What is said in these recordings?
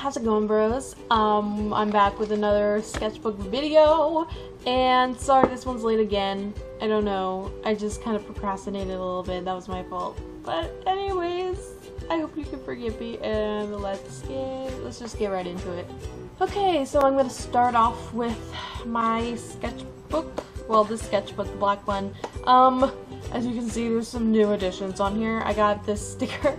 how's it going, bros? I'm back with another sketchbook video, and sorry this one's late again. I don't know, I just kind of procrastinated a little bit, that was my fault. But anyways, I hope you can forgive me, and let's just get right into it. Okay, so I'm gonna start off with my sketchbook. Well, this sketchbook, the black one. As you can see, there's some new additions on here. I got this sticker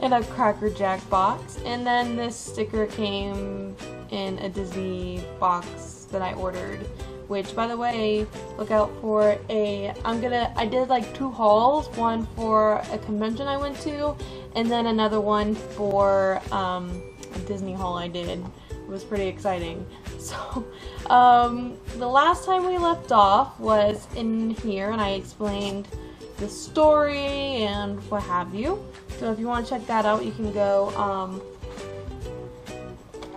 in a Cracker Jack box, and then this sticker came in a Disney box that I ordered, which, by the way, look out for I did like 2 hauls, one for a convention I went to, and then another one for a Disney haul I did. It was pretty exciting. So, the last time we left off was in here, and I explained the story and what have you. So if you want to check that out, you can go,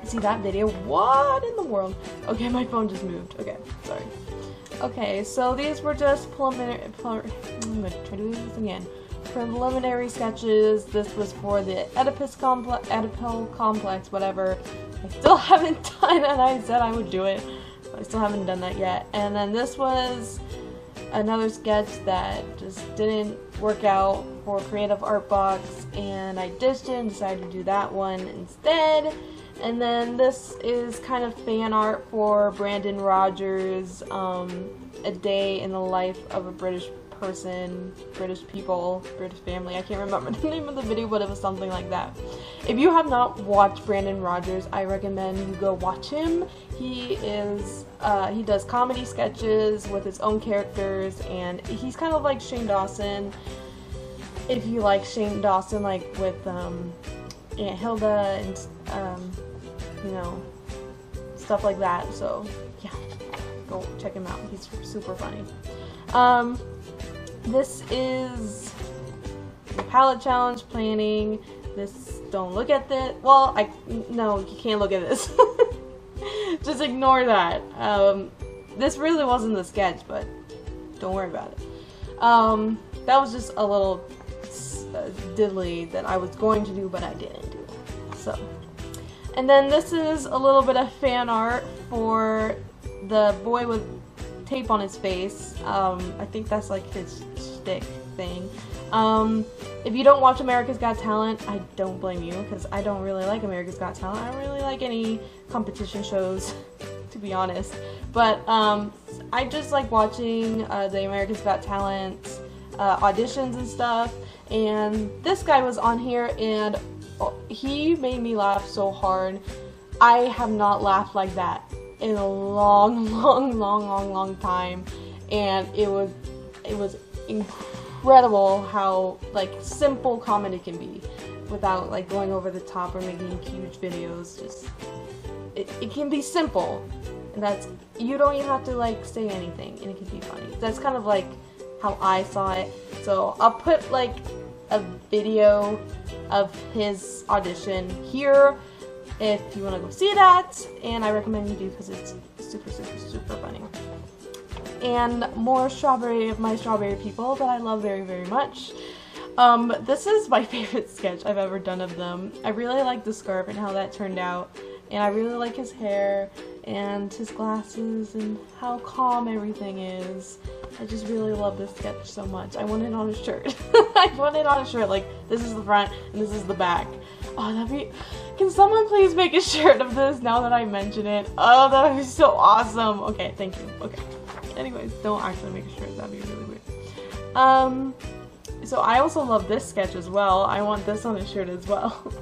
see that video. What in the world? Okay, my phone just moved. Okay, sorry. Okay, so these were just preliminary, I'm gonna try to do this again. Preliminary sketches. This was for the Oedipal complex, whatever. I still haven't done it, and I said I would do it, but I still haven't done that yet. And then this was another sketch that just didn't work out for Creative Art Box, and I ditched it and decided to do that one instead. And then this is kind of fan art for Brandon Rogers, A Day in the Life of a British Person, British People, British Family. I can't remember the name of the video, but it was something like that. If you have not watched Brandon Rogers, I recommend you go watch him. He does comedy sketches with his own characters, and he's kind of like Shane Dawson. If you like Shane Dawson, like with Aunt Hilda and you know, stuff like that. So yeah, go check him out. He's super funny. This is the palette challenge planning. This, don't look at this. Well, no, you can't look at this. Just ignore that. This really wasn't the sketch, but don't worry about it. That was just a little diddly that I was going to do, but I didn't do. So, and then this is a little bit of fan art for the boy with tape on his face. I think that's like his shtick thing. If you don't watch America's Got Talent, I don't blame you, because I don't really like America's Got Talent. I don't really like any competition shows, to be honest. But I just like watching the America's Got Talent auditions and stuff. And this guy was on here, and he made me laugh so hard. I have not laughed like that in a long time, and it was incredible how like simple comedy can be without like going over the top or making huge videos. Just it can be simple, and that's, you don't even have to like say anything, and it can be funny. That's kind of like how I saw it. So I'll put like a video of his audition here if you want to go see that, and I recommend you do, because it's super funny. And more strawberry of my strawberry people that I love very much. This is my favorite sketch I've ever done of them. I really like the scarf and how that turned out, and I really like his hair and his glasses and how calm everything is. I just really love this sketch so much. I want it on a shirt. I want it on a shirt, like this is the front and this is the back. Oh, can someone please make a shirt of this now that I mention it? Oh, that would be so awesome. Okay, thank you. Okay. Anyways, don't actually make a shirt, that'd be really weird. So I also love this sketch as well. I want this on a shirt as well.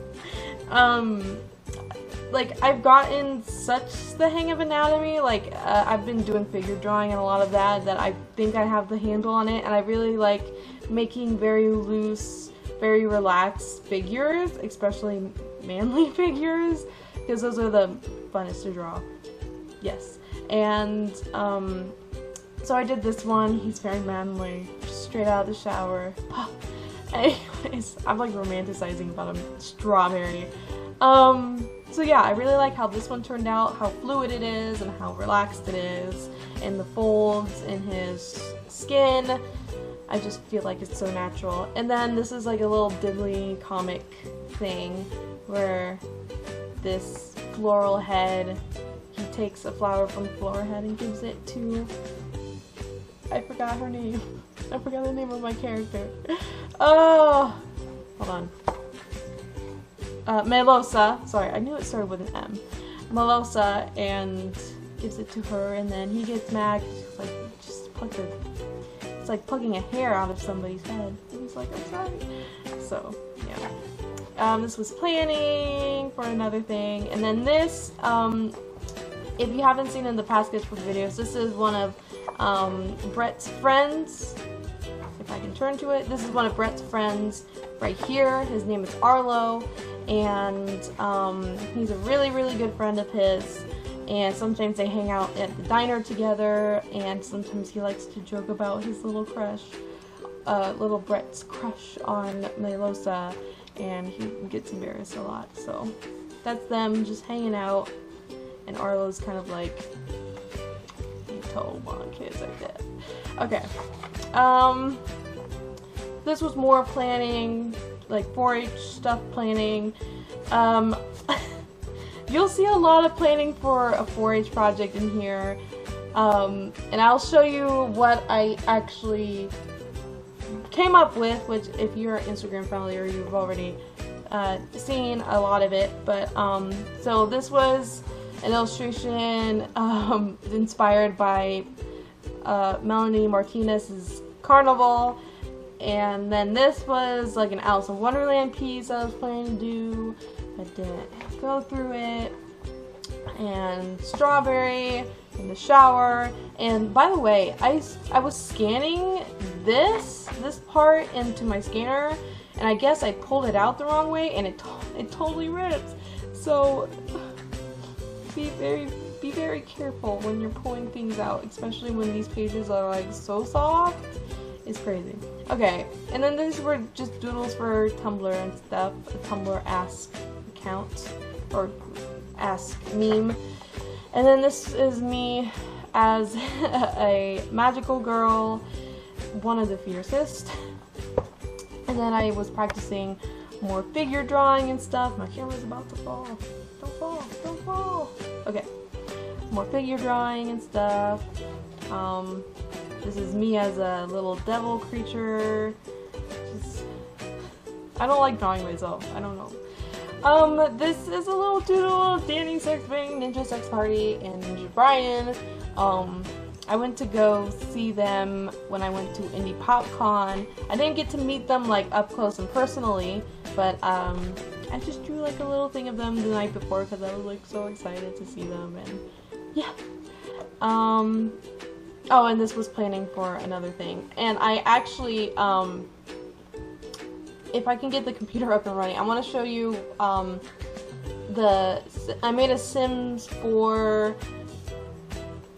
Like, I've gotten such the hang of anatomy, like, I've been doing figure drawing and a lot of that I think I have the handle on it, and I really like making very loose, very relaxed figures, especially manly figures, because those are the funnest to draw. Yes. And, so I did this one. He's very manly, just straight out of the shower. Anyways, I'm like romanticizing about a strawberry. So yeah, I really like how this one turned out, how fluid it is and how relaxed it is, and the folds in his skin. I just feel like it's so natural. And then this is like a little diddly comic thing where this floral head. He takes a flower from the floral head and gives it to, I forgot her name. I forgot the name of my character. Oh, hold on. Melosa. Sorry, I knew it started with an M. Melosa, and gives it to her, and then he gets mad. He's like, just pluck her. It's like plucking a hair out of somebody's head. And he's like, I'm sorry. So, yeah. This was planning for another thing, and then this, if you haven't seen in the past Sketchbook videos, this is one of Brett's friends. If I can turn to it, this is one of Brett's friends right here. His name is Arlo, and he's a really, really good friend of his. And sometimes they hang out at the diner together, and sometimes he likes to joke about his little crush, little Brett's crush on Melosa, and he gets embarrassed a lot. So that's them just hanging out. And Arlo's kind of like, you told one kids like that. Okay. This was more planning, like 4-H stuff planning. You'll see a lot of planning for a 4-H project in here. And I'll show you what I actually came up with, which if you're Instagram familiar, you've already seen a lot of it. But, so this was an illustration inspired by Melanie Martinez's Carnival, and then this was like an Alice in Wonderland piece I was planning to do. I didn't go through it. And strawberry in the shower. And by the way, I was scanning this part into my scanner, and I guess I pulled it out the wrong way, and it totally rips. So be very careful when you're pulling things out, especially when these pages are like so soft. It's crazy. Okay, and then these were just doodles for Tumblr and stuff. A Tumblr Ask account, or Ask meme. And then this is me as a magical girl, one of the fiercest. And then I was practicing more figure drawing and stuff. My camera's about to fall. Don't fall, don't fall. Okay, more figure drawing and stuff. This is me as a little devil creature. I don't like drawing myself. I don't know. This is a little doodle of Danny Sex Bang, Ninja Sex Party, and Ninja Brian. I went to go see them when I went to Indie PopCon. I didn't get to meet them like up close and personally, but I just drew like a little thing of them the night before because I was like so excited to see them, and yeah. Oh, and this was planning for another thing. And I actually, if I can get the computer up and running, I want to show you, I made a Sims 4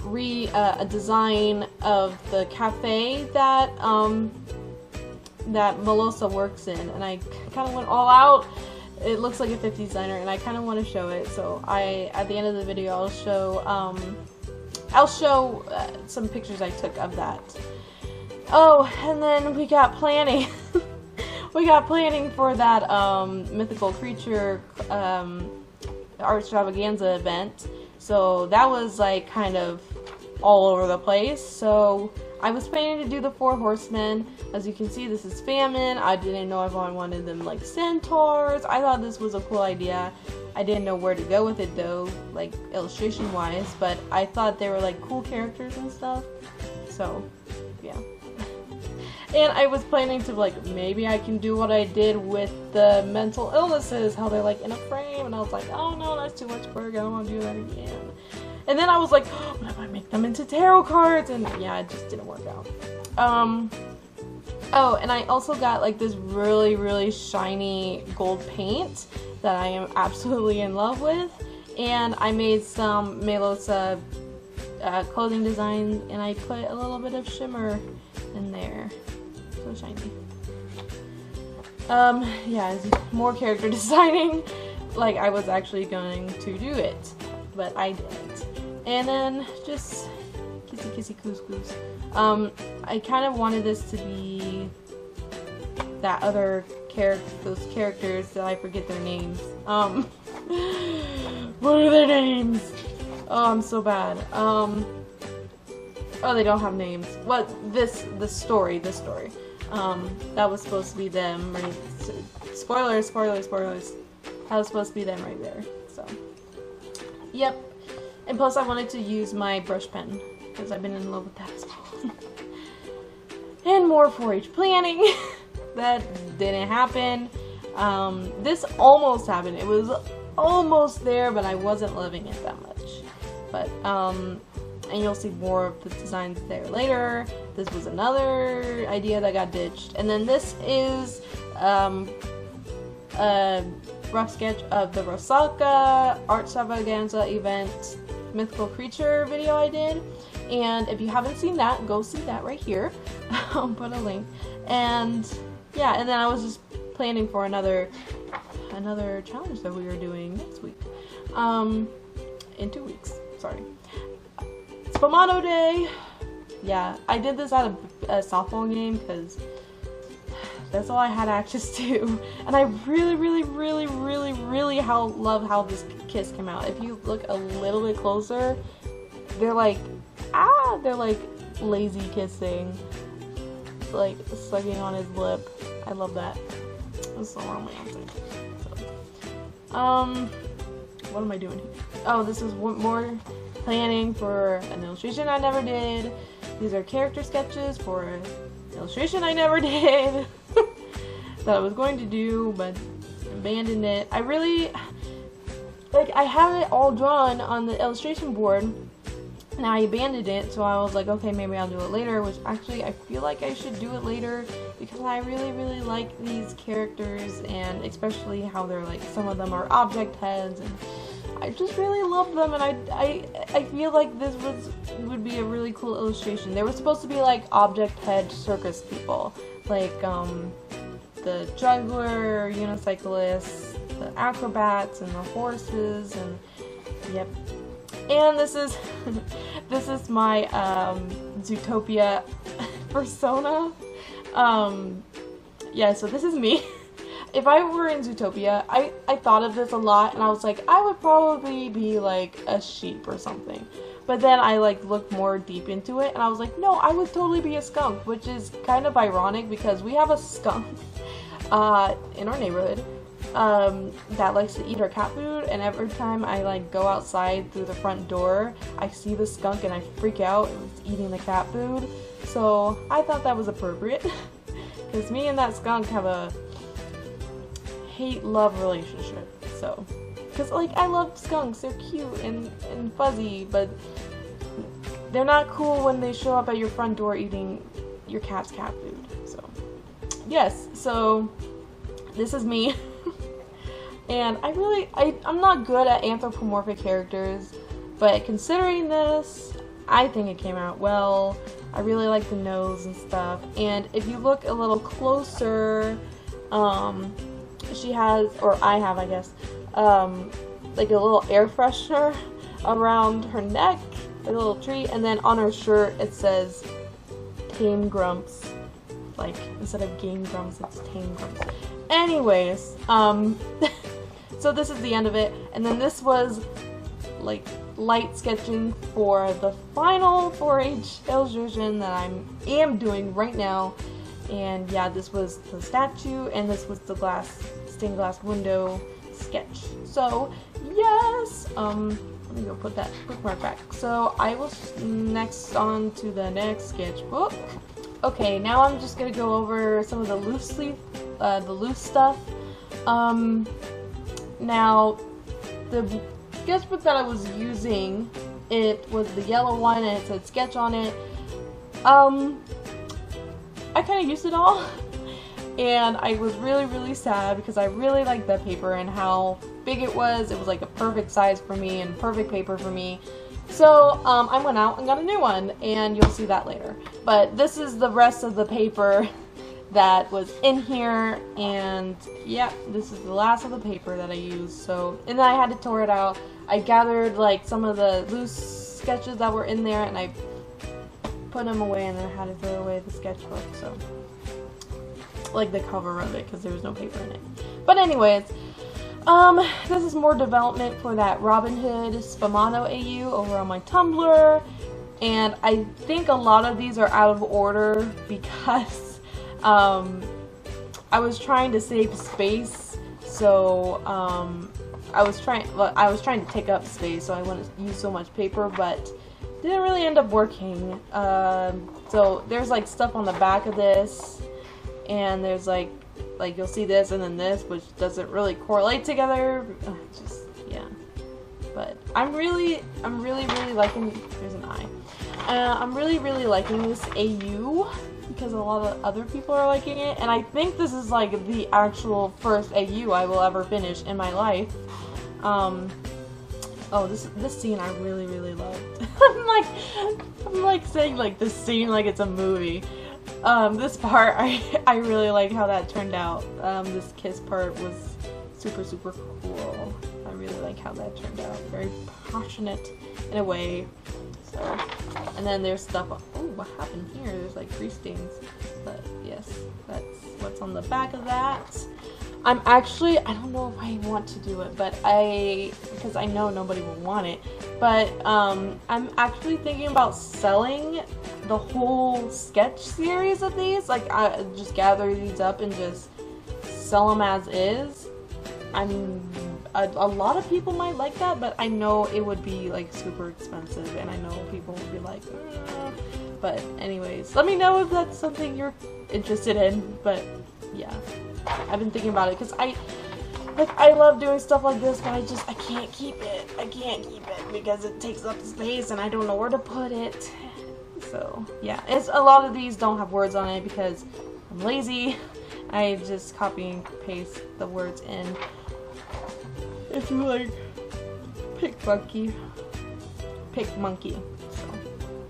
a design of the cafe that, that Melosa works in. And I kind of went all out. It looks like a 50s diner, and I kind of want to show it. So at the end of the video, I'll show some pictures I took of that. Oh, and then we got planning. We got planning for that mythical creature art extravaganza event. So that was like kind of all over the place. So I was planning to do the 4 horsemen. As you can see, this is famine. I didn't know if I wanted them like centaurs. I thought this was a cool idea. I didn't know where to go with it though, like illustration wise, but I thought they were like cool characters and stuff. So yeah. And I was planning to like, maybe I can do what I did with the mental illnesses, how they're like in a frame, and I was like, oh no, that's too much work, I don't want to do that again. And then I was like, oh, what if I make them into tarot cards? And yeah, it just didn't work out. Oh, and I also got like this really, really shiny gold paint that I am absolutely in love with. And I made some Melosa clothing designs, and I put a little bit of shimmer in there. So shiny. Yeah, more character designing. Like I was actually going to do it, but I didn't. And then just kissy kissy coos coos. I kind of wanted this to be that other those characters that I forget their names. What are their names? Oh, I'm so bad. Oh, they don't have names. What? This story. That was supposed to be them, right? Spoilers. That was supposed to be them right there. So, yep. And plus, I wanted to use my brush pen because I've been in love with that as well. And more 4-H planning. That didn't happen. This almost happened. It was almost there, but I wasn't loving it that much. But and you'll see more of the designs there later. This was another idea that got ditched. And then this is a rough sketch of the Rosaka Art Extravaganza event mythical creature video I did. And if you haven't seen that, go see that right here. I'll put a link. And yeah, and then I was just planning for another challenge that we were doing next week. In 2 weeks, sorry. Spamato Day! Yeah, I did this at a softball game because that's all I had access to. And I really love how this kiss came out. If you look a little bit closer, they're like, they're like lazy kissing. Like sucking on his lip. I love that. That's so romantic. So, what am I doing here? Oh, this is more planning for an illustration I never did. These are character sketches for an illustration I never did. That I was going to do, but abandoned it. I really, I have it all drawn on the illustration board, and I abandoned it, so I was like, okay, maybe I'll do it later, which actually I feel like I should do it later, because I really like these characters, and especially how they're like, some of them are object heads, and I just really love them, and I feel like this would be a really cool illustration. They were supposed to be like object head circus people, like the juggler, unicyclists, the acrobats, and the horses, and yep. And this is this is my Zootopia persona. Yeah, so this is me. If I were in Zootopia, I thought of this a lot, and I was like, I would probably be like a sheep or something. But then I like looked more deep into it, and I was like, no, I would totally be a skunk, which is kind of ironic because we have a skunk in our neighborhood that likes to eat our cat food, and every time I like go outside through the front door, I see the skunk and I freak out. It's eating the cat food, so I thought that was appropriate because me and that skunk have a hate-love relationship. So, because like I love skunks, they're cute and fuzzy, but they're not cool when they show up at your front door eating your cat's cat food. So, yes, so this is me. And I'm not good at anthropomorphic characters, but considering this, I think it came out well. I really like the nose and stuff. And if you look a little closer, she has, or I have, I guess, like a little air freshener around her neck, a little tree, and then on her shirt it says Tame Grumps. Like, instead of Game Grumps, it's Tame Grumps. Anyways, so this is the end of it, and then this was like light sketching for the final 4-H illustration that I am doing right now. And yeah, this was the statue, and this was the stained glass window sketch. So yes, let me go put that bookmark back. So I will next on to the next sketchbook. Okay, now I'm just gonna go over some of the loose stuff. Now, the sketchbook that I was using, it was the yellow one, and it said sketch on it. I kind of used it all, and I was really sad because I really liked that paper and how big it was. It was like a perfect size for me and perfect paper for me. So I went out and got a new one, and you'll see that later. But this is the rest of the paper that was in here, and yeah, this is the last of the paper that I used. So, and then I had to tore it out. I gathered like some of the loose sketches that were in there, and I put them away, and then I had to throw away the sketchbook. So, like the cover of it, because there was no paper in it. But anyways, This is more development for that Robin Hood Spamano AU over on my Tumblr, and I think a lot of these are out of order because I was trying to save space, so I was trying to take up space, so I wouldn't use so much paper, but didn't really end up working. So there's like stuff on the back of this, and there's like you'll see this and then this, which doesn't really correlate together. Just yeah. But I'm really liking. There's an eye. I'm really liking this AU because a lot of other people are liking it, and I think this is like the actual first AU I will ever finish in my life. Oh, this scene I really loved. I'm like saying like this scene like it's a movie. This part I really like how that turned out. This kiss part was super cool. I really like how that turned out. Very passionate in a way. So, and then there's stuff. Oh, what happened here? There's like grease stains. But yes, that's what's on the back of that. I don't know if I want to do it, but because I know nobody will want it, but I'm actually thinking about selling the whole sketch series of these. Like, I just gather these up and just sell them as is. A lot of people might like that, but I know it would be like super expensive, and I know people would be like, but anyways, let me know if that's something you're interested in. But yeah, I've been thinking about it because I love doing stuff like this, but I can't keep it. I can't keep it because it takes up space and I don't know where to put it. So yeah, a lot of these don't have words on it because I'm lazy. I just copy and paste the words in. If you like, pick monkey. So,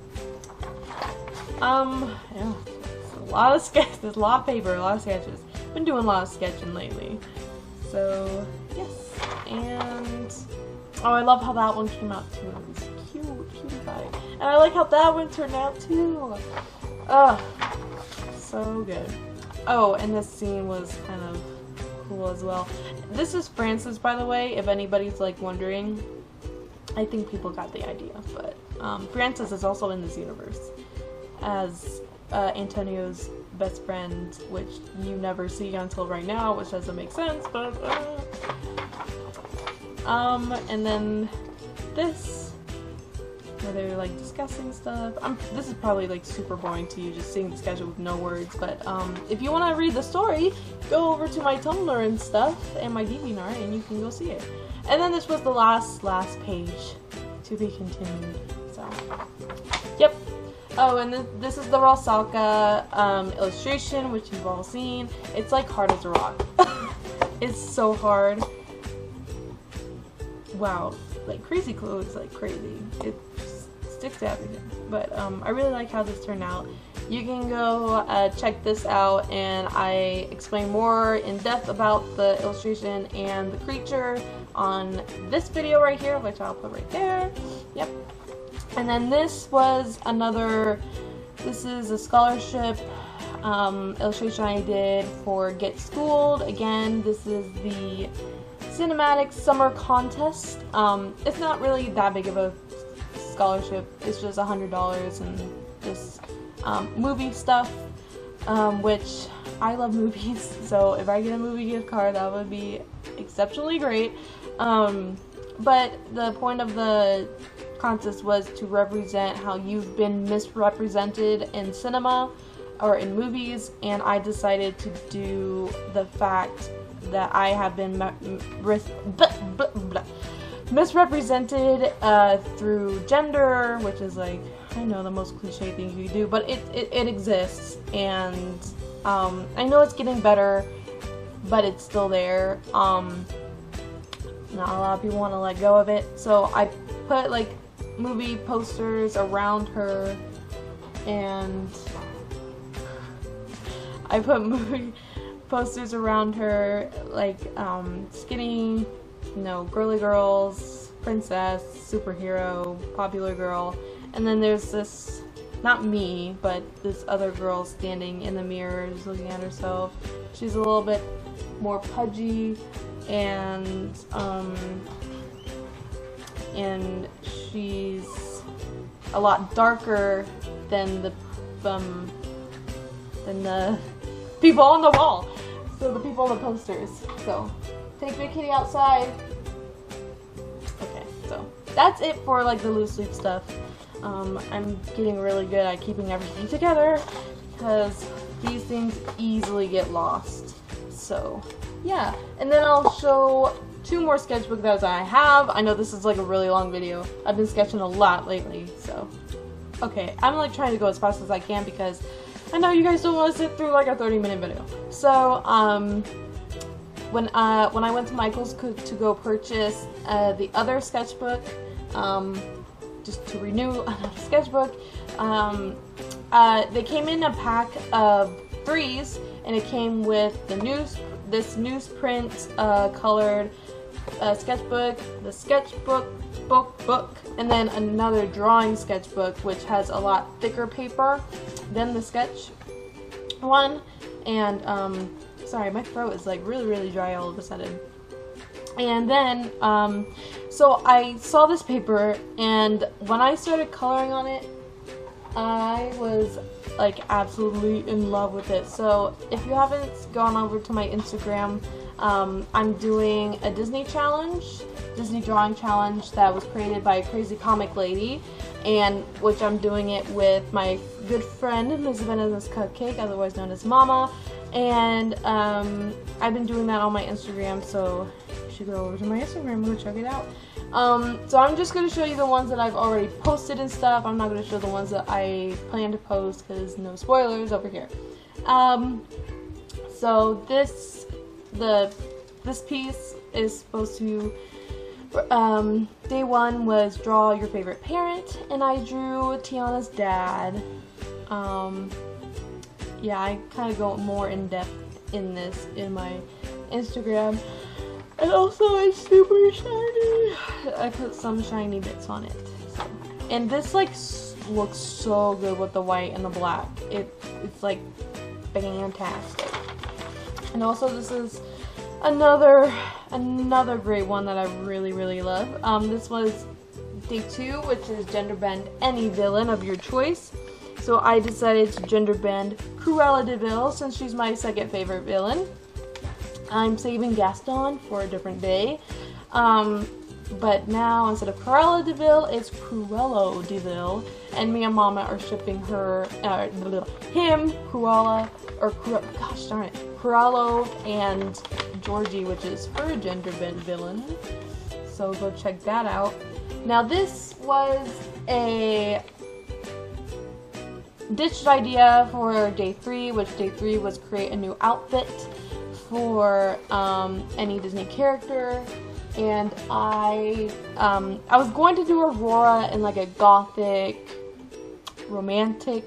yeah, it's a lot of sketches. There's a lot of paper, a lot of sketches. Been doing a lot of sketching lately. So yes, and oh, I love how that one came out too. It was cute guy, and I like how that one turned out too. So good. Oh, and this scene was kind of cool as well. This is Francis, by the way, if anybody's like wondering. I think people got the idea, but Francis is also in this universe as Antonio's best friend, which you never see until right now, which doesn't make sense, but and then this, where they're like discussing stuff. This is probably like super boring to you, just seeing the schedule with no words, but if you want to read the story, go over to my Tumblr and stuff, and my DeviantArt, and you can go see it. And then this was the last page, to be continued, so, yep. Oh, and this is the Rosalka illustration, which you've all seen. It's like hard as a rock. It's so hard. Wow, like crazy clothes, like crazy. It sticks to everything. But I really like how this turned out. You can go check this out, and I explain more in depth about the illustration and the creature on this video right here, which I'll put right there. Yep. And then this was this is a scholarship illustration I did for Get Schooled. Again, this is the Cinematic Summer Contest. It's not really that big of a scholarship. It's just $100 and just movie stuff, which I love movies, so if I get a movie gift card, that would be exceptionally great. But the point of the contest was to represent how you've been misrepresented in cinema or in movies, and I decided to do the fact that I have been misrepresented through gender, which is like, I know, the most cliche thing you do, but it exists, and I know it's getting better, but it's still there. Not a lot of people want to let go of it, so I put like movie posters around her, and I put movie posters around her, like skinny, you know, girly girls, princess, superhero, popular girl, and then there's this, not me, but this other girl standing in the mirror just looking at herself. She's a little bit more pudgy, and she's a lot darker than the people on the wall. So the people on the posters. So take Big Kitty outside. Okay, so that's it for like the loose leaf stuff. I'm getting really good at keeping everything together because these things easily get lost. So yeah, and then I'll show 2 more sketchbook that I have. I know this is like a really long video. I've been sketching a lot lately, so okay, I'm like trying to go as fast as I can because I know you guys don't want to sit through like a 30-minute video. So when I went to Michael's to go purchase the other sketchbook, just to renew another sketchbook, they came in a pack of 3s, and it came with this newsprint colored sketchbook, the sketchbook book, and then another drawing sketchbook which has a lot thicker paper than the sketch one. And sorry, my throat is like really dry all of a sudden. And then so I saw this paper, and when I started coloring on it, I was like absolutely in love with it. So if you haven't gone over to my Instagram, I'm doing a Disney drawing challenge that was created by a crazy comic lady, and which I'm doing it with my good friend Ms. Vanessa's Cupcake, otherwise known as Mama. And I've been doing that on my Instagram, so you should go over to my Instagram and go check it out. So I'm just going to show you the ones that I've already posted and stuff. I'm not going to show the ones that I plan to post because no spoilers over here. So this piece is supposed to, day 1 was draw your favorite parent, and I drew Tiana's dad. Yeah, I kind of go more in depth in this in my Instagram. And also it's super shiny. I put some shiny bits on it. So. And this like looks so good with the white and the black. It's like fantastic. And also this is another great one that I really love. This was day 2, which is gender bend any villain of your choice. So I decided to gender bend Cruella de Vil since she's my second favorite villain. I'm saving Gaston for a different day. But now instead of Cruella de Vil, it's Cruello de Vil. And me and Mama are shipping him, Cruella, or gosh darn it, Cruello and Georgie, which is her gender bend villain. So go check that out. Now this was a ditched idea for day 3, which day 3 was create a new outfit for any Disney character. And I was going to do Aurora in like a gothic, romantic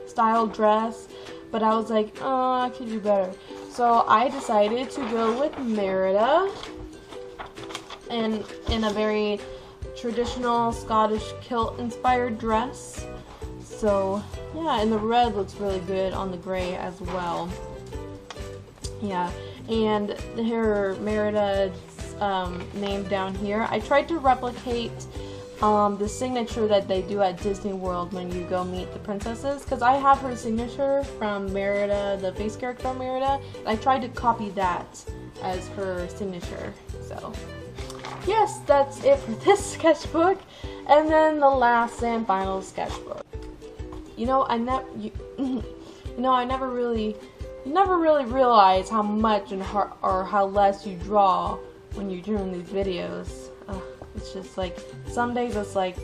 style dress, but I was like, I could do better. So I decided to go with Merida in a very traditional Scottish kilt inspired dress. So yeah, and the red looks really good on the gray as well. Yeah, and her Merida's name down here, I tried to replicate the signature that they do at Disney World when you go meet the princesses, because I have her signature from Merida, the face character from Merida. I tried to copy that as her signature. So yes, that's it for this sketchbook. And then the last and final sketchbook. You know, I never really realize how much or how less you draw when you're doing these videos. It's just like, some days it's like,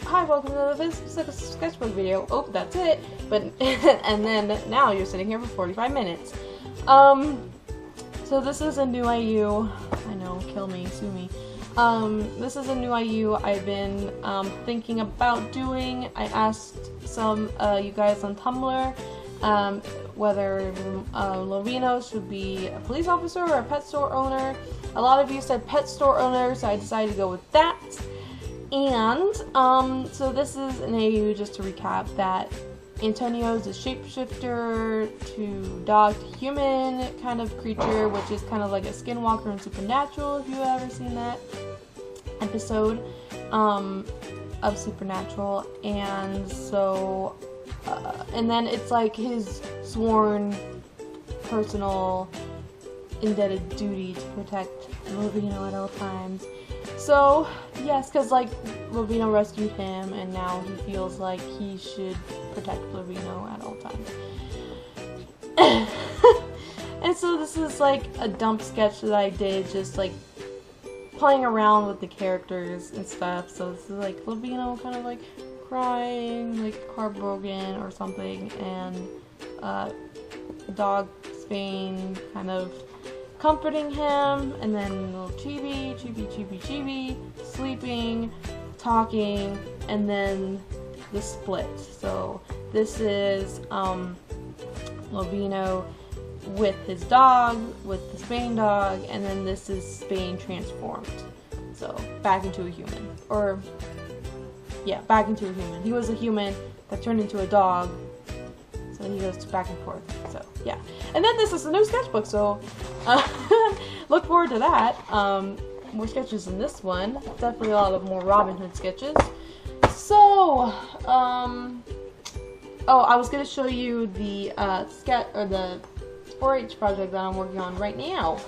hi, welcome to the sketchbook video. Oh, that's it. But and then now you're sitting here for 45 minutes. So this is a new IU. I know, kill me, sue me. This is a new IU I've been thinking about doing. I asked some you guys on Tumblr whether Lovino should be a police officer or a pet store owner. A lot of you said pet store owner, so I decided to go with that. And so this is an AU, just to recap, that Antonio's a shapeshifter to dog to human kind of creature, which is kind of like a skinwalker in Supernatural, if you've ever seen that episode of Supernatural. And so, and then it's like his sworn personal indebted duty to protect Lovino at all times. So, yes, because, like, Lovino rescued him, and now he feels like he should protect Lovino at all times. And so this is, like, a dump sketch that I did, just, like, playing around with the characters and stuff. So this is, like, Lovino kind of, like, crying, like, car broken or something, and, dog Spain kind of comforting him, and then little Chibi, sleeping, talking, and then the split. So this is Lovino with his dog, with the Spain dog, and then this is Spain transformed. So back into a human. Or, yeah, back into a human. He was a human that turned into a dog, so he goes back and forth. So, yeah. And then this is a new sketchbook, so look forward to that. More sketches in this one. Definitely a lot of more Robin Hood sketches. So, oh, I was gonna show you the the 4-H project that I'm working on right now.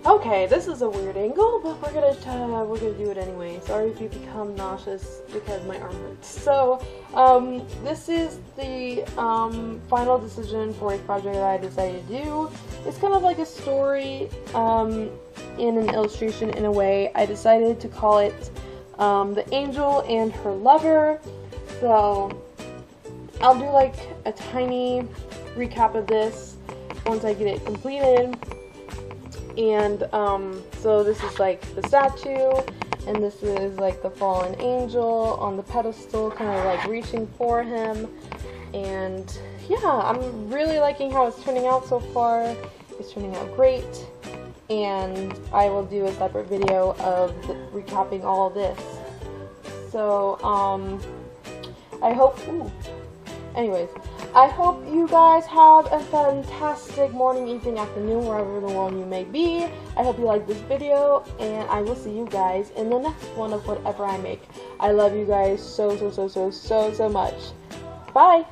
Okay, this is a weird angle, but we're gonna do it anyway. Sorry if you become nauseous because my arm hurts. So, this is the final decision for a project that I decided to do. It's kind of like a story in an illustration in a way. I decided to call it The Angel and Her Lover. So, I'll do like a tiny recap of this once I get it completed. And so this is like the statue, and this is like the fallen angel on the pedestal, kind of like reaching for him. And yeah, I'm really liking how it's turning out so far. It's turning out great, and I will do a separate video of recapping all of this. So I hope, anyways, I hope you guys have a fantastic morning, evening, afternoon, wherever in the world you may be. I hope you like this video, and I will see you guys in the next one of whatever I make. I love you guys so much. Bye!